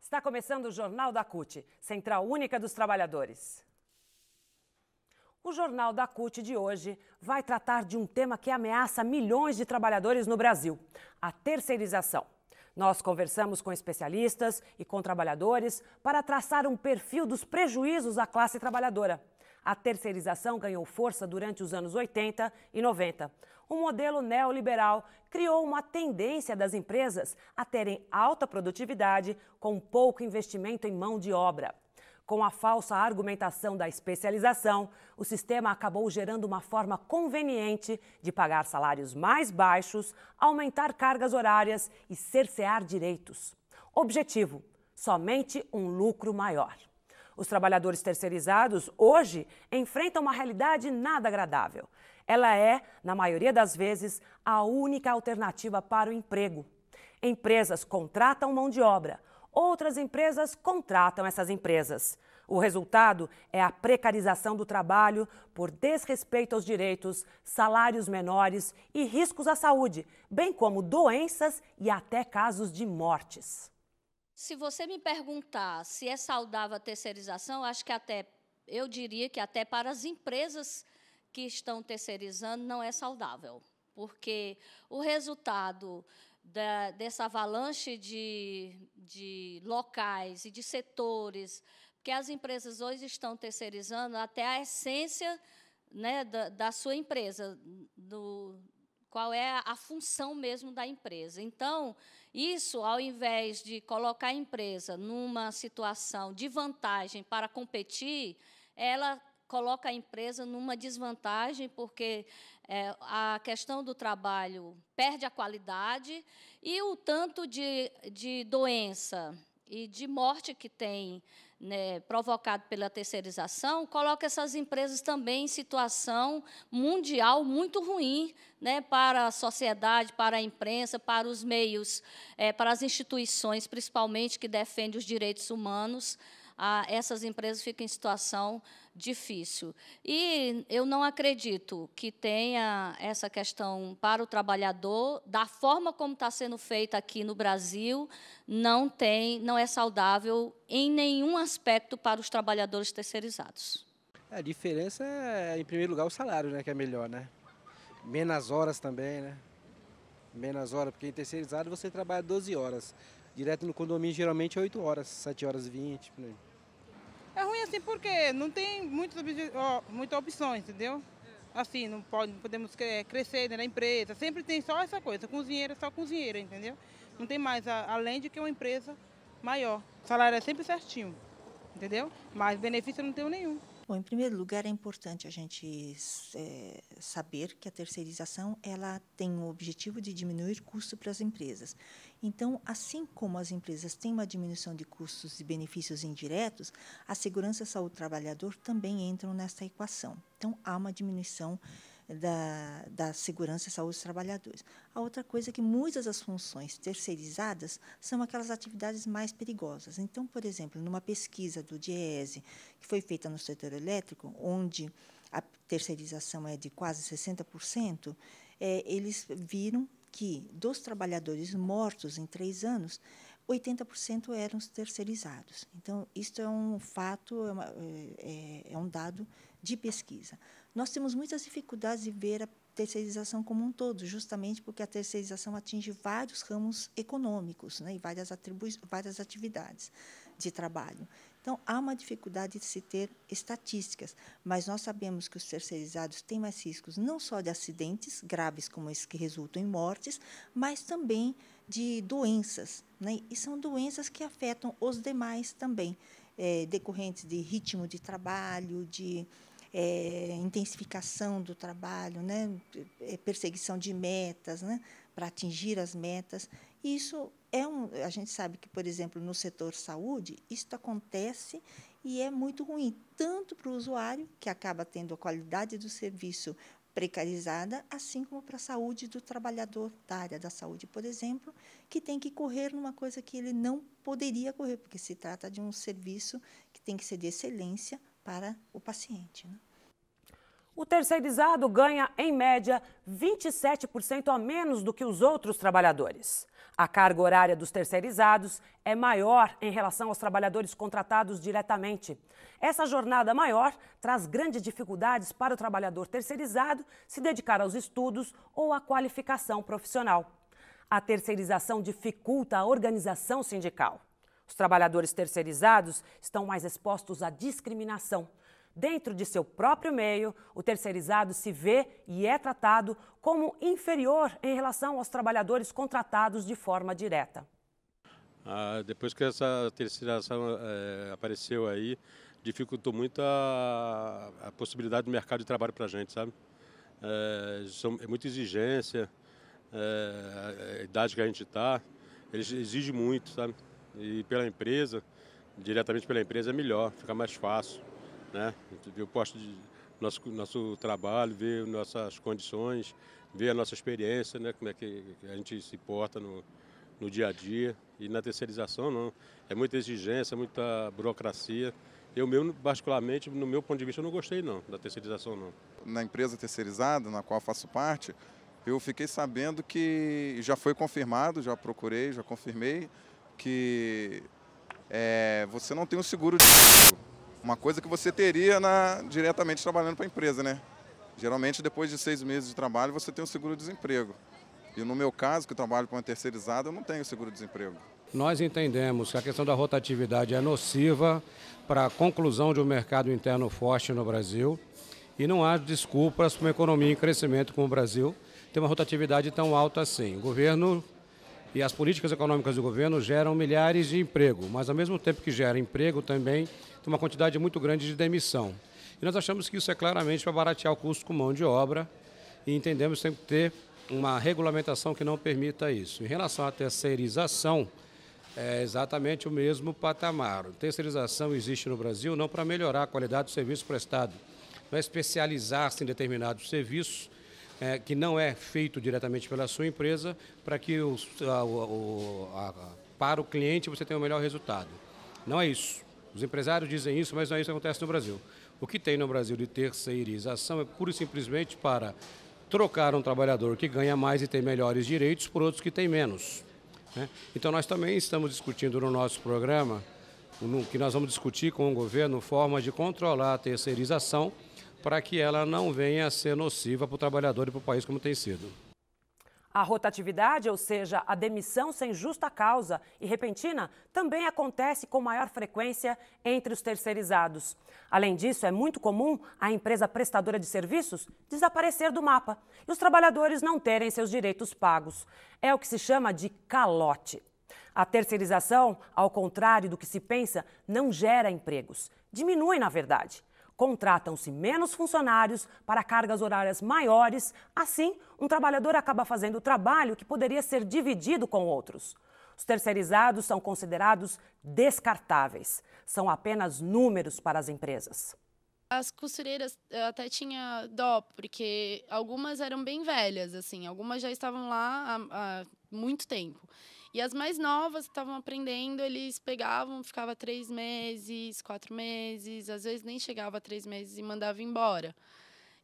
Está começando o Jornal da CUT, Central Única dos Trabalhadores. O Jornal da CUT de hoje vai tratar de um tema que ameaça milhões de trabalhadores no Brasil: a terceirização. Nós conversamos com especialistas e com trabalhadores para traçar um perfil dos prejuízos à classe trabalhadora. A terceirização ganhou força durante os anos 80 e 90. O modelo neoliberal criou uma tendência das empresas a terem alta produtividade com pouco investimento em mão de obra. Com a falsa argumentação da especialização, o sistema acabou gerando uma forma conveniente de pagar salários mais baixos, aumentar cargas horárias e cercear direitos. Objetivo: somente um lucro maior. Os trabalhadores terceirizados, hoje, enfrentam uma realidade nada agradável. Ela é, na maioria das vezes, a única alternativa para o emprego. Empresas contratam mão de obra, outras empresas contratam essas empresas. O resultado é a precarização do trabalho por desrespeito aos direitos, salários menores e riscos à saúde, bem como doenças e até casos de mortes. Se você me perguntar se é saudável a terceirização, acho que eu diria que até para as empresas que estão terceirizando não é saudável, porque o resultado dessa avalanche de locais e de setores, porque as empresas hoje estão terceirizando até a essência, né, da sua empresa, qual é a função mesmo da empresa. Então, isso, ao invés de colocar a empresa numa situação de vantagem para competir, ela coloca a empresa numa desvantagem, porque a questão do trabalho perde a qualidade e o tanto de doença e de morte que tem, né, provocado pela terceirização, coloca essas empresas também em situação mundial muito ruim, né, para a sociedade, para a imprensa, para os meios, para as instituições, principalmente, que defendem os direitos humanos. Essas empresas ficam em situação difícil. E eu não acredito que tenha essa questão para o trabalhador, da forma como está sendo feita aqui no Brasil, não é saudável em nenhum aspecto para os trabalhadores terceirizados. A diferença é, em primeiro lugar, o salário, né, que é melhor, né? Menos horas também, né? Menos horas, porque em terceirizado você trabalha 12 horas. Direto no condomínio, geralmente, 8 horas, 7 horas e 20, por aí. É ruim assim porque não tem muitas opções, entendeu? Assim, não podemos crescer dentro da empresa. Sempre tem só essa coisa, cozinheira, só cozinheira, entendeu? Não tem mais, além de que uma empresa maior. O salário é sempre certinho, entendeu? Mas benefício não tem nenhum. Bom, em primeiro lugar, é importante a gente saber que a terceirização ela tem o objetivo de diminuir custo para as empresas. Então, assim como as empresas têm uma diminuição de custos e benefícios indiretos, a segurança e a saúde do trabalhador também entram nessa equação. Então, há uma diminuição da segurança e saúde dos trabalhadores. A outra coisa é que muitas das funções terceirizadas são aquelas atividades mais perigosas. Então, por exemplo, numa pesquisa do DIEESE, que foi feita no setor elétrico, onde a terceirização é de quase 60%, eles viram que dos trabalhadores mortos em 3 anos, 80% eram terceirizados. Então, isso é um fato, é um dado de pesquisa. Nós temos muitas dificuldades de ver a terceirização como um todo, justamente porque a terceirização atinge vários ramos econômicos, né, e várias atividades de trabalho. Então, há uma dificuldade de se ter estatísticas, mas nós sabemos que os terceirizados têm mais riscos não só de acidentes graves, como esses que resultam em mortes, mas também de doenças, né? E são doenças que afetam os demais também, decorrentes de ritmo de trabalho, de intensificação do trabalho, né? Perseguição de metas, né? Para atingir as metas. Isso a gente sabe que, por exemplo, no setor saúde, isso acontece e é muito ruim, tanto para o usuário, que acaba tendo a qualidade do serviço precarizada, assim como para a saúde do trabalhador da área da saúde, por exemplo, que tem que correr numa coisa que ele não poderia correr, porque se trata de um serviço que tem que ser de excelência para o paciente, né? O terceirizado ganha, em média, 27% a menos do que os outros trabalhadores. A carga horária dos terceirizados é maior em relação aos trabalhadores contratados diretamente. Essa jornada maior traz grandes dificuldades para o trabalhador terceirizado se dedicar aos estudos ou à qualificação profissional. A terceirização dificulta a organização sindical. Os trabalhadores terceirizados estão mais expostos à discriminação. Dentro de seu próprio meio, o terceirizado se vê e é tratado como inferior em relação aos trabalhadores contratados de forma direta. Depois que essa terceirização apareceu aí, dificultou muito a possibilidade do mercado de trabalho para a gente, sabe? É muita exigência, a idade que a gente está, eles exigem muito, sabe? E pela empresa, diretamente pela empresa é melhor, fica mais fácil. Né? Eu posto nosso trabalho, ver nossas condições, ver a nossa experiência, né? Como é que a gente se porta no dia a dia. E na terceirização não, é muita exigência, muita burocracia. Eu mesmo, particularmente, no meu ponto de vista, eu não gostei não, da terceirização não. Na empresa terceirizada, na qual faço parte, eu fiquei sabendo que já foi confirmado, já procurei, já confirmei, que você não tem um seguro de... Uma coisa que você teria diretamente trabalhando para a empresa, né? Geralmente, depois de 6 meses de trabalho, você tem um seguro-desemprego. E no meu caso, que eu trabalho com uma terceirizada, eu não tenho seguro-desemprego. Nós entendemos que a questão da rotatividade é nociva para a conclusão de um mercado interno forte no Brasil e não há desculpas para uma economia em crescimento como o Brasil ter uma rotatividade tão alta assim. O governo e as políticas econômicas do governo geram milhares de empregos, mas ao mesmo tempo que gera emprego também tem uma quantidade muito grande de demissão. E nós achamos que isso é claramente para baratear o custo com mão de obra e entendemos que tem que ter uma regulamentação que não permita isso. Em relação à terceirização, é exatamente o mesmo patamar. A terceirização existe no Brasil não para melhorar a qualidade do serviço prestado, não é especializar-se em determinados serviços que não é feito diretamente pela sua empresa para que para o cliente você tenha o melhor resultado. Não é isso. Os empresários dizem isso, mas não é isso que acontece no Brasil. O que tem no Brasil de terceirização é pura e simplesmente para trocar um trabalhador que ganha mais e tem melhores direitos por outros que têm menos. Né? Então nós também estamos discutindo no nosso programa, que nós vamos discutir com o governo, formas de controlar a terceirização para que ela não venha a ser nociva para o trabalhador e para o país como tem sido. A rotatividade, ou seja, a demissão sem justa causa e repentina, também acontece com maior frequência entre os terceirizados. Além disso, é muito comum a empresa prestadora de serviços desaparecer do mapa e os trabalhadores não terem seus direitos pagos. É o que se chama de calote. A terceirização, ao contrário do que se pensa, não gera empregos. Diminui, na verdade. Contratam-se menos funcionários para cargas horárias maiores, assim, um trabalhador acaba fazendo o trabalho que poderia ser dividido com outros. Os terceirizados são considerados descartáveis, são apenas números para as empresas. As costureiras eu até tinha dó, porque algumas eram bem velhas, assim, algumas já estavam lá há muito tempo. E as mais novas que estavam aprendendo, eles pegavam, ficava 3 meses, 4 meses, às vezes nem chegava a 3 meses e mandava embora.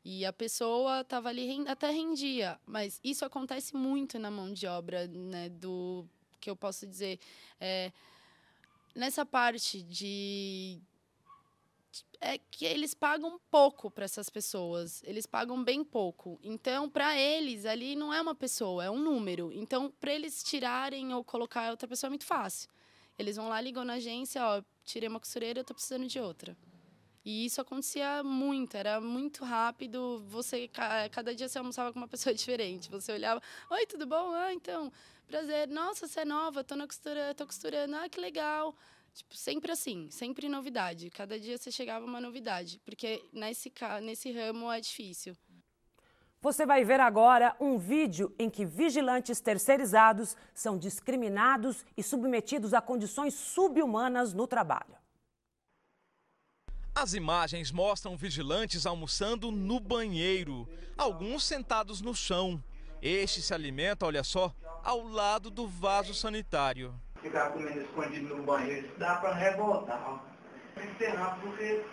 E a pessoa estava ali, até rendia, mas isso acontece muito na mão de obra, né, do que eu posso dizer, nessa parte de que eles pagam pouco para essas pessoas, eles pagam bem pouco. Então, para eles, ali não é uma pessoa, é um número. Então, para eles tirarem ou colocar outra pessoa é muito fácil. Eles vão lá, ligam na agência, ó, tirei uma costureira, eu estou precisando de outra. E isso acontecia muito, era muito rápido. Cada dia você almoçava com uma pessoa diferente. Você olhava, oi, tudo bom? Ah, então, prazer. Nossa, você é nova, tô costurando. Ah, que legal. Tipo, sempre assim, sempre novidade. Cada dia você chegava uma novidade, porque nesse ramo é difícil. Você vai ver agora um vídeo em que vigilantes terceirizados são discriminados e submetidos a condições subhumanas no trabalho. As imagens mostram vigilantes almoçando no banheiro, alguns sentados no chão. Este se alimenta, olha só, ao lado do vaso sanitário. Ficar comendo escondido no banheiro, isso dá para revoltar. Encerrar porque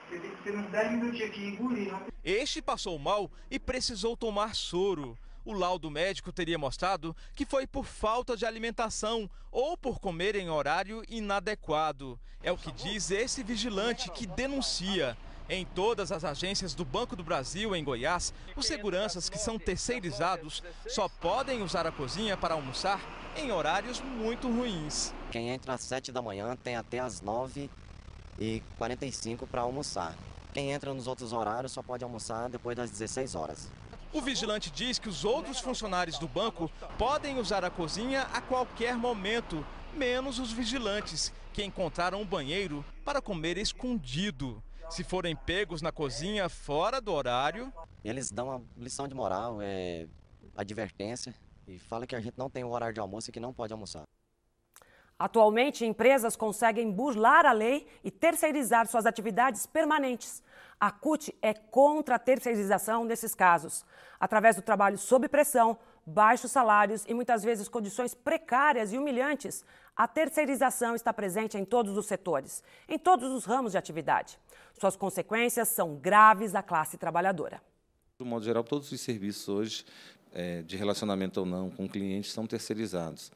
Você tem que ter uns 10 minutinhos aqui e engolir. Este passou mal e precisou tomar soro. O laudo médico teria mostrado que foi por falta de alimentação ou por comer em horário inadequado. É o que diz esse vigilante que denuncia. Em todas as agências do Banco do Brasil, em Goiás, os seguranças que são terceirizados só podem usar a cozinha para almoçar em horários muito ruins. Quem entra às 7 da manhã tem até às 9h45 para almoçar. Quem entra nos outros horários só pode almoçar depois das 16 horas. O vigilante diz que os outros funcionários do banco podem usar a cozinha a qualquer momento, menos os vigilantes, que encontraram um banheiro para comer escondido. Se forem pegos na cozinha fora do horário... Eles dão uma lição de moral, advertência, e falam que a gente não tem o horário de almoço e que não pode almoçar. Atualmente, empresas conseguem burlar a lei e terceirizar suas atividades permanentes. A CUT é contra a terceirização nesses casos. Através do trabalho sob pressão, baixos salários e muitas vezes condições precárias e humilhantes, a terceirização está presente em todos os setores, em todos os ramos de atividade. Suas consequências são graves à classe trabalhadora. De modo geral, todos os serviços hoje, de relacionamento ou não com clientes, são terceirizados.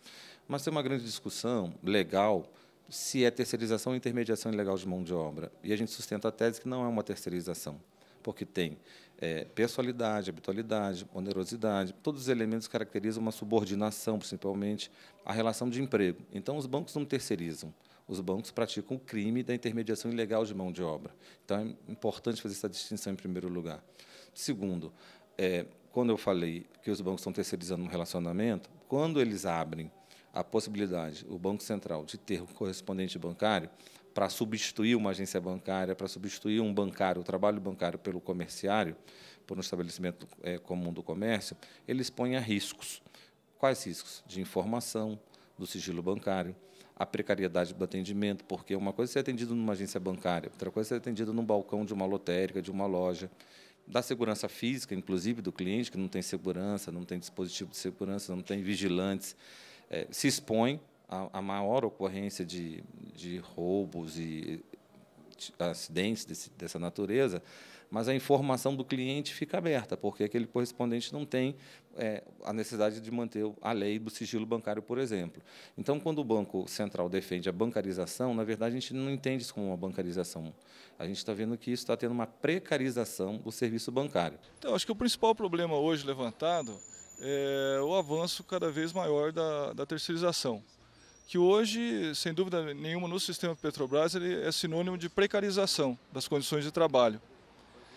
Mas tem uma grande discussão legal se é terceirização ou intermediação ilegal de mão de obra. E a gente sustenta a tese que não é uma terceirização, porque tem pessoalidade, habitualidade, onerosidade, todos os elementos que caracterizam uma subordinação, principalmente, à relação de emprego. Então, os bancos não terceirizam. Os bancos praticam o crime da intermediação ilegal de mão de obra. Então, é importante fazer essa distinção em primeiro lugar. Segundo, quando eu falei que os bancos estão terceirizando um relacionamento, quando eles abrem a possibilidade, o Banco Central, de ter um correspondente bancário para substituir uma agência bancária, para substituir um bancário, o trabalho bancário pelo comerciário, por um estabelecimento comum do comércio, eles põem a riscos. Quais riscos? De informação, do sigilo bancário, a precariedade do atendimento, porque uma coisa é ser atendido numa agência bancária, outra coisa é ser atendido num balcão de uma lotérica, de uma loja, da segurança física, inclusive, do cliente, que não tem segurança, não tem dispositivo de segurança, não tem vigilantes, se expõe a maior ocorrência de roubos e acidentes dessa natureza, mas a informação do cliente fica aberta, porque aquele correspondente não tem a necessidade de manter a lei do sigilo bancário, por exemplo. Então, quando o Banco Central defende a bancarização, na verdade, a gente não entende isso como uma bancarização. A gente está vendo que isso está tendo uma precarização do serviço bancário. Então, acho que o principal problema hoje levantado é o avanço cada vez maior da terceirização, que hoje, sem dúvida nenhuma, no sistema Petrobras, ele é sinônimo de precarização das condições de trabalho.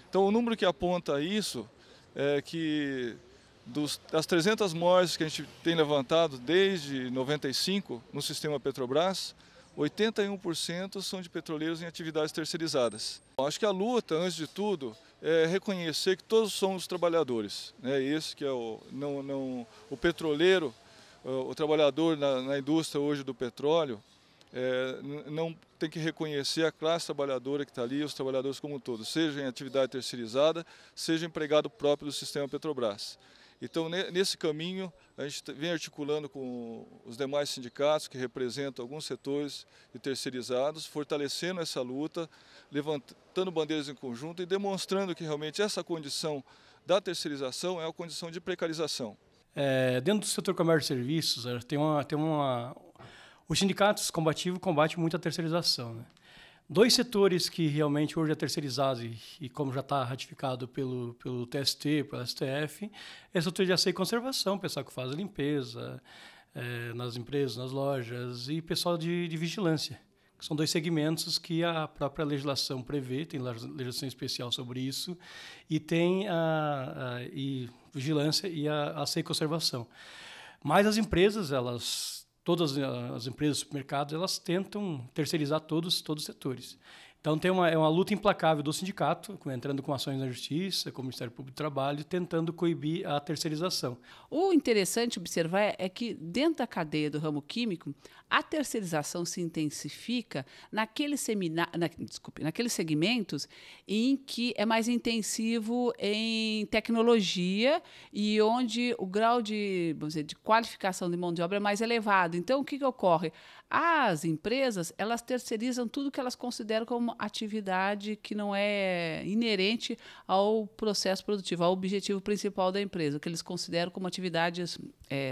Então, o número que aponta isso é que das 300 mortes que a gente tem levantado desde 95 no sistema Petrobras, 81% são de petroleiros em atividades terceirizadas. Acho que a luta, antes de tudo, é reconhecer que todos somos trabalhadores. Esse que é o petroleiro, o trabalhador na indústria hoje do petróleo, não tem que reconhecer a classe trabalhadora que está ali, os trabalhadores como um todo, seja em atividade terceirizada, seja empregado próprio do sistema Petrobras. Então, nesse caminho, a gente vem articulando com os demais sindicatos que representam alguns setores de terceirizados, fortalecendo essa luta, levantando bandeiras em conjunto e demonstrando que realmente essa condição da terceirização é uma condição de precarização. Dentro do setor comércio e serviços, os sindicatos combativos combatem muito a terceirização, né? Dois setores que realmente hoje é terceirizado e como já está ratificado pelo TST, pelo STF, é o setor de asseio e conservação, pessoal que faz a limpeza nas empresas, nas lojas, e pessoal de vigilância, que são dois segmentos que a própria legislação prevê, tem legislação especial sobre isso, e tem e vigilância e a asseio e conservação. Mas as empresas, todas as empresas do supermercado, elas tentam terceirizar todos os setores. Então, é uma luta implacável do sindicato, entrando com ações na justiça, com o Ministério Público do Trabalho, tentando coibir a terceirização. O interessante observar é que, dentro da cadeia do ramo químico, a terceirização se intensifica naqueles segmentos em que é mais intensivo em tecnologia e onde o grau de qualificação de mão de obra é mais elevado. Então, o que ocorre? As empresas, elas terceirizam tudo que elas consideram como atividade que não é inerente ao processo produtivo, ao objetivo principal da empresa, o que eles consideram como atividades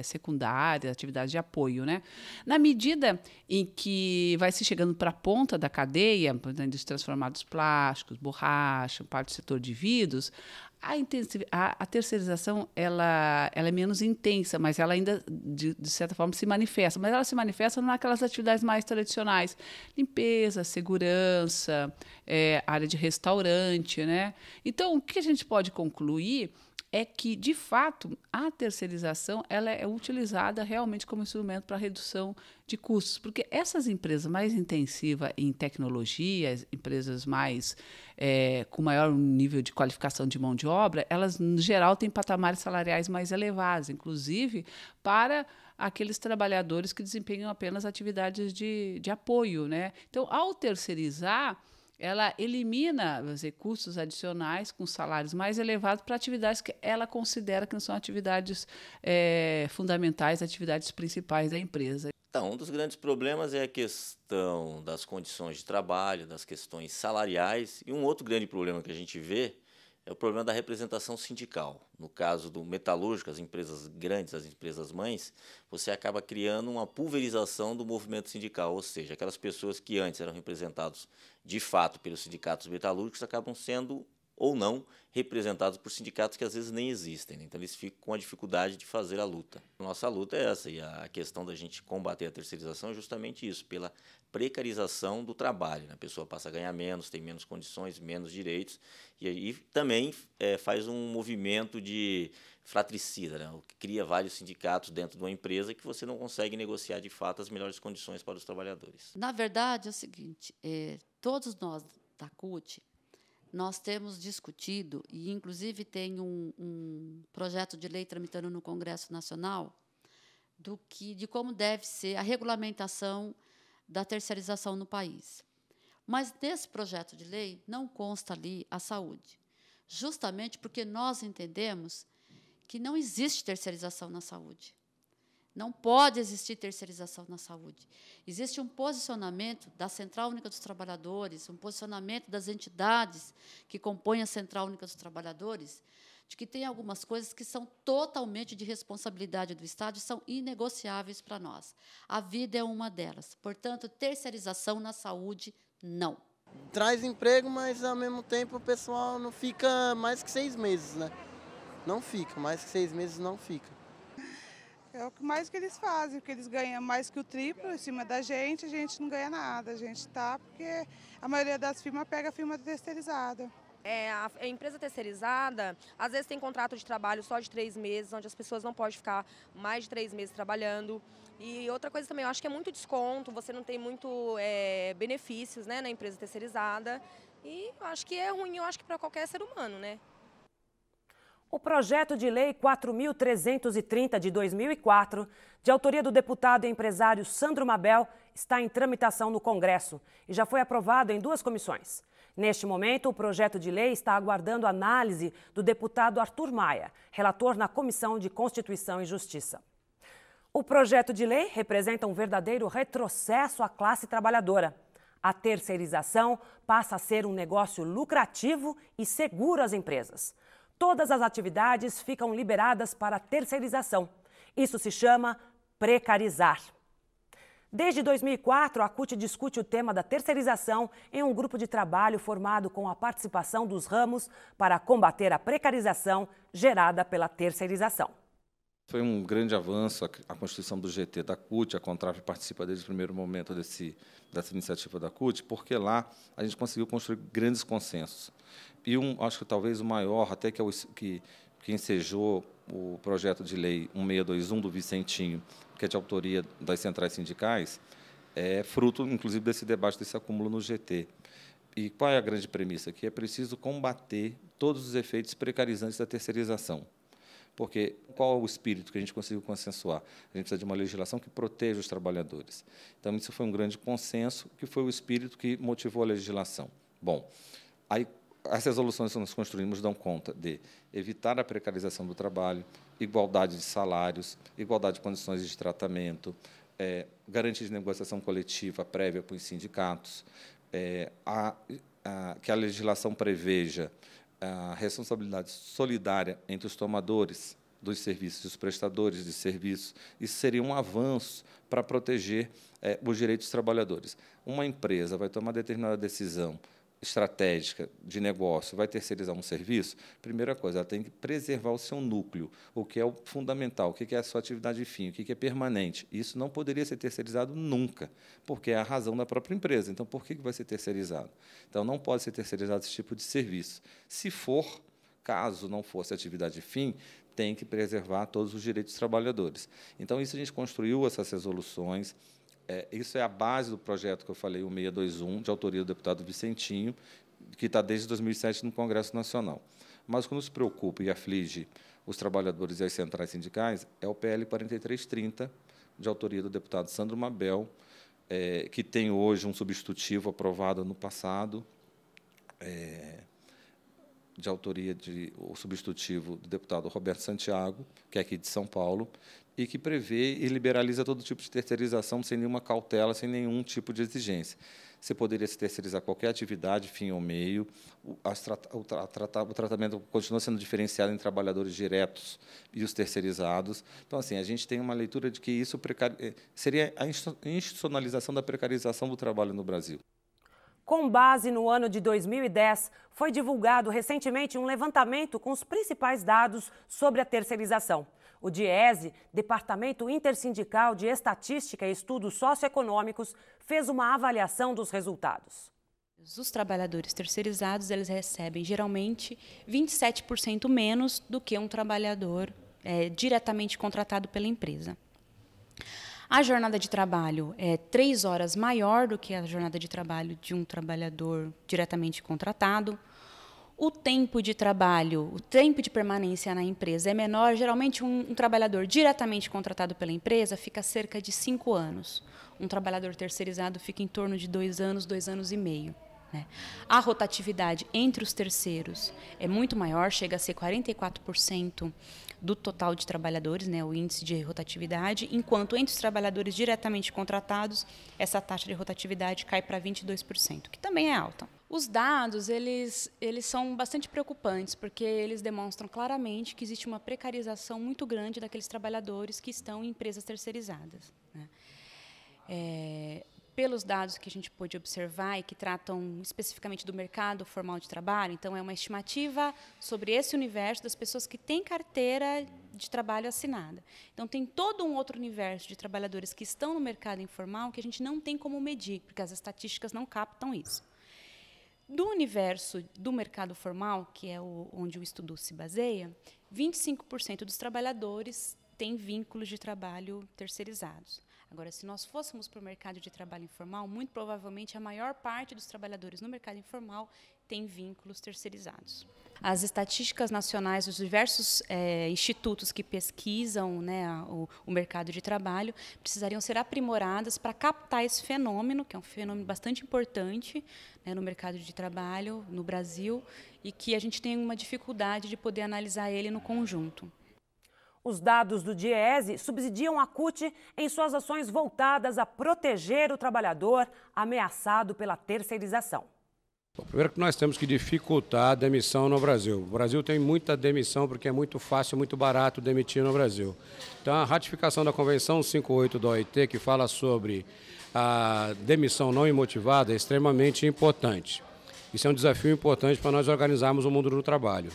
secundárias, atividades de apoio, né? Na medida em que vai se chegando para a ponta da cadeia, na indústria de transformados plásticos, borracha, parte do setor de vidros, a terceirização ela é menos intensa, mas ela ainda, de certa forma, se manifesta. Mas ela se manifesta naquelas atividades mais tradicionais. Limpeza, segurança, área de restaurante, né? Então, o que a gente pode concluir é que, de fato, a terceirização ela é utilizada realmente como instrumento para redução de custos, porque essas empresas mais intensivas em tecnologia, empresas mais com maior nível de qualificação de mão de obra, elas, no geral, têm patamares salariais mais elevados, inclusive para aqueles trabalhadores que desempenham apenas atividades de apoio, né? Então, ao terceirizar, ela elimina os custos adicionais com salários mais elevados para atividades que ela considera que não são atividades fundamentais, atividades principais da empresa. Então, um dos grandes problemas é a questão das condições de trabalho, das questões salariais, e um outro grande problema que a gente vê é o problema da representação sindical. No caso do metalúrgico, as empresas grandes, as empresas mães, você acaba criando uma pulverização do movimento sindical, ou seja, aquelas pessoas que antes eram representadas de fato pelos sindicatos metalúrgicos acabam sendo ou não representados por sindicatos que às vezes nem existem, né? Então eles ficam com a dificuldade de fazer a luta. Nossa luta é essa, e a questão da gente combater a terceirização é justamente isso, pela precarização do trabalho, né? A pessoa passa a ganhar menos, tem menos condições, menos direitos, e aí também faz um movimento de fratricida, né? O que cria vários sindicatos dentro de uma empresa que você não consegue negociar de fato as melhores condições para os trabalhadores. Na verdade, é o seguinte, todos nós da CUT, nós temos discutido, e inclusive tem um projeto de lei tramitando no Congresso Nacional, de como deve ser a regulamentação da terceirização no país. Mas nesse projeto de lei não consta ali a saúde, justamente porque nós entendemos que não existe terceirização na saúde. Não pode existir terceirização na saúde. Existe um posicionamento da Central Única dos Trabalhadores, um posicionamento das entidades que compõem a Central Única dos Trabalhadores, de que tem algumas coisas que são totalmente de responsabilidade do Estado e são inegociáveis para nós. A vida é uma delas. Portanto, terceirização na saúde, não. Traz emprego, mas, ao mesmo tempo, o pessoal não fica mais que 6 meses, né? Não fica, mais que 6 meses não fica. É o que mais que eles fazem, porque eles ganham mais que o triplo em cima da gente, a gente não ganha nada. A gente está porque a maioria das firmas pega a firma terceirizada. A empresa terceirizada, às vezes tem contrato de trabalho só de 3 meses, onde as pessoas não podem ficar mais de 3 meses trabalhando. E outra coisa também, eu acho que é muito desconto, você não tem muito benefícios, né, na empresa terceirizada. E eu acho que é ruim, eu acho que para qualquer ser humano, né? O projeto de lei 4.330 de 2004, de autoria do deputado e empresário Sandro Mabel, está em tramitação no Congresso e já foi aprovado em 2 comissões. Neste momento, o projeto de lei está aguardando análise do deputado Arthur Maia, relator na Comissão de Constituição e Justiça. O projeto de lei representa um verdadeiro retrocesso à classe trabalhadora. A terceirização passa a ser um negócio lucrativo e seguro às empresas. Todas as atividades ficam liberadas para terceirização. Isso se chama precarizar. Desde 2004, a CUT discute o tema da terceirização em um grupo de trabalho formado com a participação dos ramos para combater a precarização gerada pela terceirização. Foi um grande avanço a constituição do GT da CUT, a Contraf participa desde o primeiro momento dessa iniciativa da CUT, porque lá a gente conseguiu construir grandes consensos. E acho que talvez o maior, até que ensejou o projeto de lei 1621 do Vicentinho, que é de autoria das centrais sindicais, é fruto, inclusive, desse debate, desse acúmulo no GT. E qual é a grande premissa aqui? É preciso combater todos os efeitos precarizantes da terceirização. Porque qual é o espírito que a gente conseguiu consensuar? A gente precisa de uma legislação que proteja os trabalhadores. Então, isso foi um grande consenso, que foi o espírito que motivou a legislação. Bom, aí as resoluções que nós construímos dão conta de evitar a precarização do trabalho, igualdade de salários, igualdade de condições de tratamento, garantia de negociação coletiva prévia para os sindicatos, que a legislação preveja a responsabilidade solidária entre os tomadores dos serviços e os prestadores de serviços. Isso seria um avanço para proteger os direitos dos trabalhadores. Uma empresa vai tomar determinada decisão estratégica de negócio, vai terceirizar um serviço, primeira coisa, ela tem que preservar o seu núcleo, o que é o fundamental, o que é a sua atividade fim, o que é permanente. Isso não poderia ser terceirizado nunca, porque é a razão da própria empresa. Então, por que vai ser terceirizado? Então, não pode ser terceirizado esse tipo de serviço. Se for, caso não fosse atividade fim, tem que preservar todos os direitos dos trabalhadores. Então, isso a gente construiu essas resoluções. Isso é a base do projeto que eu falei, o 621, de autoria do deputado Vicentinho, que está desde 2007 no Congresso Nacional. Mas o que nos preocupa e aflige os trabalhadores e as centrais sindicais é o PL 4330, de autoria do deputado Sandro Mabel, que tem hoje um substitutivo aprovado no passado, de autoria o substitutivo do deputado Roberto Santiago, que é aqui de São Paulo, e que prevê e liberaliza todo tipo de terceirização sem nenhuma cautela, sem nenhum tipo de exigência. Você poderia se terceirizar qualquer atividade, fim ou meio, o tratamento continua sendo diferenciado em trabalhadores diretos e os terceirizados. Então, assim, a gente tem uma leitura de que isso seria a institucionalização da precarização do trabalho no Brasil. Com base no ano de 2010, foi divulgado recentemente um levantamento com os principais dados sobre a terceirização. O DIESE, Departamento Intersindical de Estatística e Estudos Socioeconômicos, fez uma avaliação dos resultados. Os trabalhadores terceirizados, eles recebem geralmente 27% menos do que um trabalhador diretamente contratado pela empresa. A jornada de trabalho é 3 horas maior do que a jornada de trabalho de um trabalhador diretamente contratado. O tempo de trabalho, o tempo de permanência na empresa é menor. Geralmente, um trabalhador diretamente contratado pela empresa fica cerca de 5 anos. Um trabalhador terceirizado fica em torno de 2 anos, 2 anos e meio. Né? A rotatividade entre os terceiros é muito maior, chega a ser 44% do total de trabalhadores, né, o índice de rotatividade, enquanto entre os trabalhadores diretamente contratados, essa taxa de rotatividade cai para 22%, que também é alta. Os dados, eles são bastante preocupantes, porque eles demonstram claramente que existe uma precarização muito grande daqueles trabalhadores que estão em empresas terceirizadas. Né? Pelos dados que a gente pôde observar e que tratam especificamente do mercado formal de trabalho, então é uma estimativa sobre esse universo das pessoas que têm carteira de trabalho assinada. Então tem todo um outro universo de trabalhadores que estão no mercado informal que a gente não tem como medir, porque as estatísticas não captam isso. Do universo do mercado formal, que é onde o estudo se baseia, 25% dos trabalhadores têm vínculos de trabalho terceirizados. Agora, se nós fôssemos para o mercado de trabalho informal, muito provavelmente a maior parte dos trabalhadores no mercado informal tem vínculos terceirizados. As estatísticas nacionais dos diversos institutos que pesquisam, né, o mercado de trabalho precisariam ser aprimoradas para captar esse fenômeno, que é um fenômeno bastante importante, né, no mercado de trabalho no Brasil, e que a gente tem uma dificuldade de poder analisar ele no conjunto. Os dados do DIESE subsidiam a CUT em suas ações voltadas a proteger o trabalhador ameaçado pela terceirização. Bom, primeiro que nós temos que dificultar a demissão no Brasil. O Brasil tem muita demissão porque é muito fácil, muito barato demitir no Brasil. Então, a ratificação da Convenção 58 da OIT, que fala sobre a demissão não imotivada, é extremamente importante. Isso é um desafio importante para nós organizarmos o mundo do trabalho.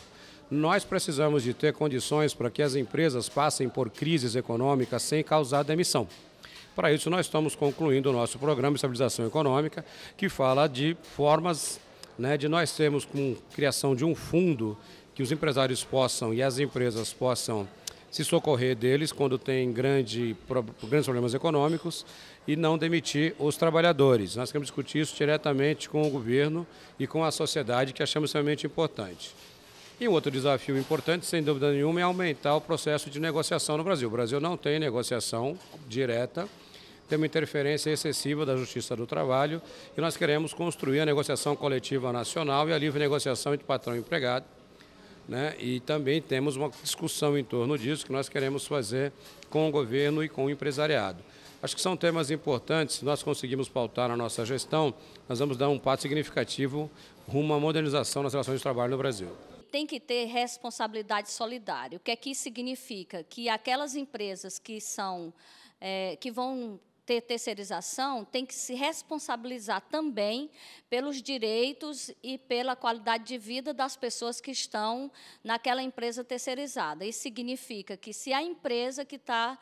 Nós precisamos de ter condições para que as empresas passem por crises econômicas sem causar demissão. Para isso, nós estamos concluindo o nosso programa de estabilização econômica, que fala de formas, né, de nós termos com criação de um fundo que os empresários possam e as empresas possam se socorrer deles quando tem grandes problemas econômicos e não demitir os trabalhadores. Nós queremos discutir isso diretamente com o governo e com a sociedade, que achamos extremamente importante. E um outro desafio importante, sem dúvida nenhuma, é aumentar o processo de negociação no Brasil. O Brasil não tem negociação direta, tem uma interferência excessiva da Justiça do Trabalho e nós queremos construir a negociação coletiva nacional e a livre negociação entre patrão e empregado. Né? E também temos uma discussão em torno disso que nós queremos fazer com o governo e com o empresariado. Acho que são temas importantes. Se nós conseguimos pautar na nossa gestão, nós vamos dar um passo significativo rumo à modernização nas relações de trabalho no Brasil. Tem que ter responsabilidade solidária. O que é que isso significa? Que aquelas empresas que vão ter terceirização têm que se responsabilizar também pelos direitos e pela qualidade de vida das pessoas que estão naquela empresa terceirizada. Isso significa que se a empresa que está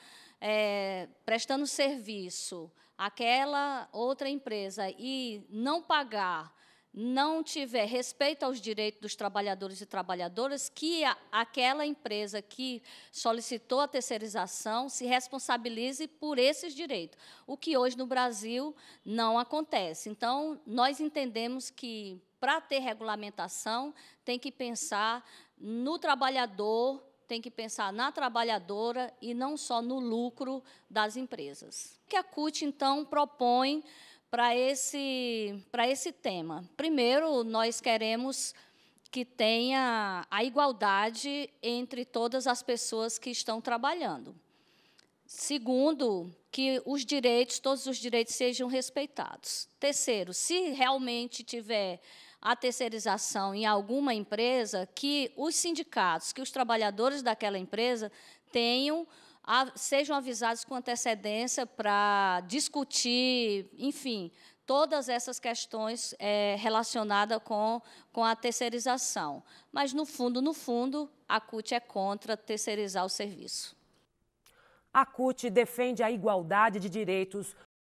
prestando serviço àquela outra empresa e não pagar, não tiver respeito aos direitos dos trabalhadores e trabalhadoras, que aquela empresa que solicitou a terceirização se responsabilize por esses direitos, o que hoje no Brasil não acontece. Então, nós entendemos que, para ter regulamentação, tem que pensar no trabalhador, tem que pensar na trabalhadora e não só no lucro das empresas. O que a CUT, então, propõe para esse tema? Primeiro, nós queremos que tenha a igualdade entre todas as pessoas que estão trabalhando. Segundo, que todos os direitos sejam respeitados. Terceiro, se realmente tiver a terceirização em alguma empresa, que os sindicatos, que os trabalhadores daquela empresa sejam avisados com antecedência para discutir, enfim, todas essas questões relacionadas com a terceirização. Mas, no fundo, a CUT é contra terceirizar o serviço. A CUT defende a igualdade de direitos